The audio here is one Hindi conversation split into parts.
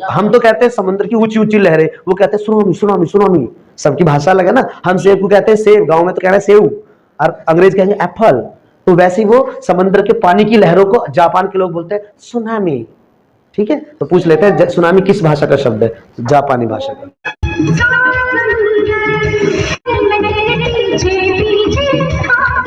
हम तो कहते हैं समुद्र की ऊंची ऊंची लहरें, वो कहते हैं सुनामी सुनामी सुनामी। सबकी भाषा अलग है ना, हम सेब को कहते हैं सेब, गांव में तो कह रहे हैं सेव, और अंग्रेज कहेंगे एप्पल। तो वैसे ही वो समुद्र के पानी की लहरों को जापान के लोग बोलते हैं सुनामी। ठीक है, तो पूछ लेते हैं सुनामी किस भाषा का शब्द है? जापानी भाषा का।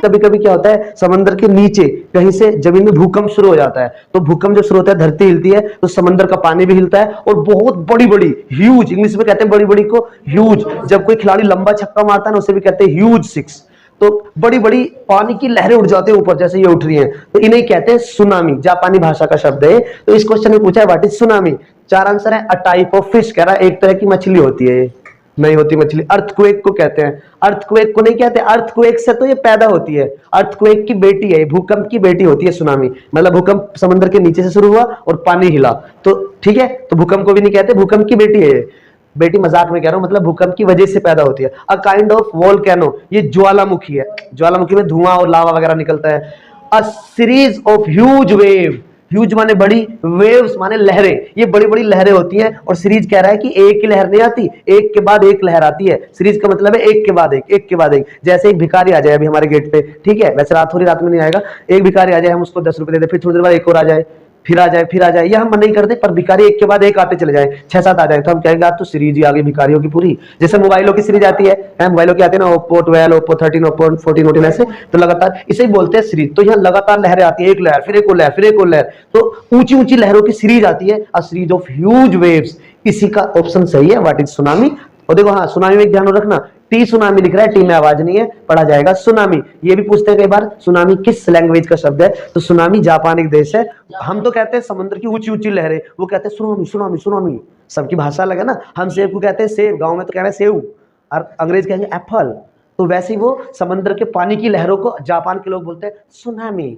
कभी कभी क्या होता है, समंदर के नीचे कहीं से जमीन में भूकंप शुरू हो जाता है, तो भूकंप जब शुरू होता है, धरती हिलती है, तो समंदर का पानी भी हिलता है, और बहुत बड़ी बड़ी ह्यूज, इंग्लिश में कहते हैं बड़ी बड़ी को ह्यूज, जब कोई खिलाड़ी लंबा छक्का मारता है ना, उसे भी कहते हैं ह्यूज सिक्स। तो बड़ी बड़ी पानी की लहरें उठ जाती है ऊपर, जैसे ये उठ रही हैं, तो इन्हें कहते हैं सुनामी, जापानी भाषा का शब्द है। तो इस क्वेश्चन में पूछा है व्हाट इज सुनामी। चार आंसर है। अ टाइप ऑफ फिश, कह रहा है एक तरह की मछली होती है। नहीं होती मछली, अर्थक्वेक को कहते हैं। अर्थक्वेक को नहीं कहते, अर्थक्वेक से तो ये पैदा होती है, अर्थक्वेक की बेटी है, भूकंप की बेटी होती है सुनामी। मतलब भूकंप समुद्र के नीचे से शुरू हुआ और पानी हिला, तो ठीक है, तो भूकंप को भी नहीं कहते, भूकंप की बेटी है ये। बेटी मजाक में कह रहा हूं, मतलब भूकंप की वजह से पैदा होती है। अ काइंड ऑफ वोल्केनो, ये ज्वालामुखी है, ज्वालामुखी में धुआं और लावा वगैरह निकलता है। A series of huge wave, huge माने बड़ी, वेव्स माने लहरें, ये बड़ी बड़ी लहरें होती हैं। और सीरीज कह रहा है कि एक ही लहर नहीं आती, एक के बाद एक लहर आती है। सीरीज का मतलब है एक के बाद एक, एक के बाद एक। जैसे एक भिखारी आ जाए अभी हमारे गेट पे, ठीक है, वैसे रात थोड़ी रात में नहीं आएगा, एक भिखारी आ जाए, हम उसको 10 रुपए दे दे, फिर थोड़ी देर बाद एक और आ जाए, फिर आ जाए, फिर आ जाए, ये हम मन नहीं करते, पर भिखारी एक के बाद एक आते चले जाए, 6-7 आ जाए, तो हम कहेंगे आज तो सीरीज ही आ गई भिखारियों की पूरी। जैसे मोबाइलों की सीरीज आती है, मोबाइलों की आती है ना, ओप्पो 12, ओप्पो 13, ओप्पो 14, 14 ऐसे, तो लगातार इसे ही बोलते हैं सीरीज। तो यहाँ लगातार लहरें आती है, एक लहर फिर एक और लहर फिर एक और लहर, तो ऊंची ऊंची लहरों की सीरीज आती है, a series of huge waves. इसी का ऑप्शन सही है, व्हाट इज सुनामी। और देखो हाँ, सुनामी में एक ध्यान रखना, टी सुनामी लिख रहा है, टी में आवाज नहीं है, पढ़ा जाएगा सुनामी। ये भी पूछते हैं कई बार, सुनामी किस लैंग्वेज का शब्द है, तो सुनामी जापान एक देश है। हम तो कहते हैं समुद्र की ऊंची ऊंची लहरें, वो कहते हैं सुनामी सुनामी सुनामी। सबकी भाषा अलग है ना, हम सेब को कहते हैं सेब, गांव में तो कह रहे हैं सेव, और अंग्रेज कहेंगे एप्पल। तो वैसे ही वो समुद्र के पानी की लहरों को जापान के लोग बोलते हैं सुनामी।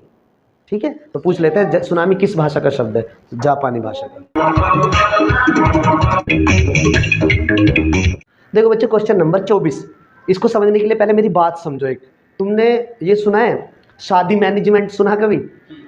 ठीक है, तो पूछ लेते हैं सुनामी किस भाषा का शब्द है? जापानी भाषा का। देखो बच्चे, क्वेश्चन नंबर 24, इसको समझने के लिए पहले मेरी बात समझो। एक तुमने ये सुना है शादी मैनेजमेंट, सुना कभी?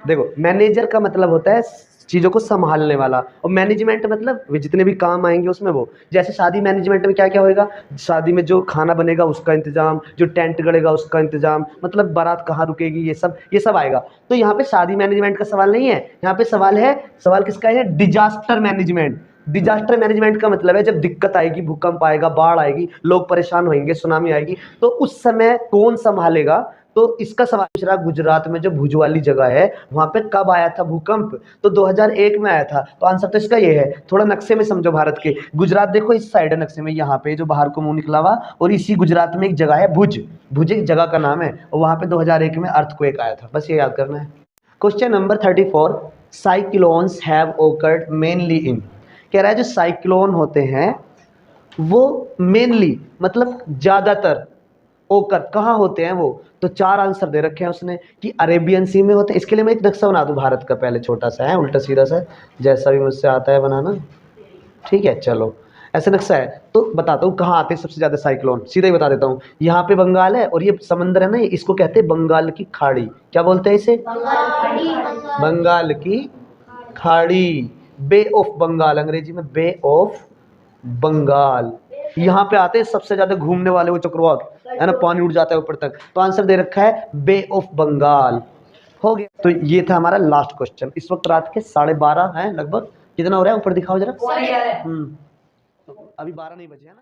देखो, मैनेजर का मतलब होता है चीज़ों को संभालने वाला, और मैनेजमेंट मतलब जितने भी काम आएंगे उसमें वो। जैसे शादी मैनेजमेंट में क्या क्या होएगा, शादी में जो खाना बनेगा उसका इंतजाम, जो टेंट गड़ेगा उसका इंतजाम, मतलब बारात कहाँ रुकेगी, ये सब आएगा। तो यहाँ पे शादी मैनेजमेंट का सवाल नहीं है, यहाँ पे सवाल है, सवाल किसका है? Disaster management. डिजास्टर मैनेजमेंट का मतलब है जब दिक्कत आएगी, भूकंप आएगा, बाढ़ आएगी, लोग परेशान होंगे, सुनामी आएगी, तो उस समय कौन संभालेगा। तो इसका सवाल पूछ रहा, गुजरात में जो भुज वाली जगह है, वहां पे कब आया था भूकंप? तो 2001 में आया था। तो आंसर तो इसका ये है। थोड़ा नक्शे में समझो भारत के, गुजरात देखो इस साइड है नक्शे में, यहाँ पे जो बाहर को मुंह निकला हुआ, और इसी गुजरात में एक जगह है भुज, भुज एक जगह का नाम है, और वहां पे 2001 में अर्थक्वेक आया था, बस ये याद करना है। Question number 34, cyclones have occurred mainly इन, कह रहा है जो साइक्लोन होते हैं वो मेनली मतलब ज्यादातर ओकर कहाँ होते हैं वो, तो 4 आंसर दे रखे हैं उसने कि अरेबियन सी में होते हैं। इसके लिए मैं एक नक्शा बना दूं भारत का, पहले छोटा सा है, उल्टा सीधा सा, जैसा भी मुझसे आता है बनाना, ठीक है। चलो ऐसे नक्शा है, तो बताता हूँ कहाँ आते हैं सबसे ज्यादा साइक्लोन, सीधा ही बता देता हूँ। यहाँ पे बंगाल है, और ये समंदर है ना, इसको कहते हैं बंगाल की खाड़ी। क्या बोलते हैं इसे? बंगाल की खाड़ी, बे ऑफ बंगाल, अंग्रेजी में बे ऑफ बंगाल। यहाँ पे आते हैं सबसे ज्यादा घूमने वाले वो चक्रवात, है ना, पानी उड़ जाता है ऊपर तक। तो आंसर दे रखा है बे ऑफ बंगाल। हो गया, तो ये था हमारा लास्ट क्वेश्चन। इस वक्त रात के 12:30 है लगभग, कितना हो रहा है ऊपर दिखाओ जरा। तो अभी 12 नहीं बजे है ना।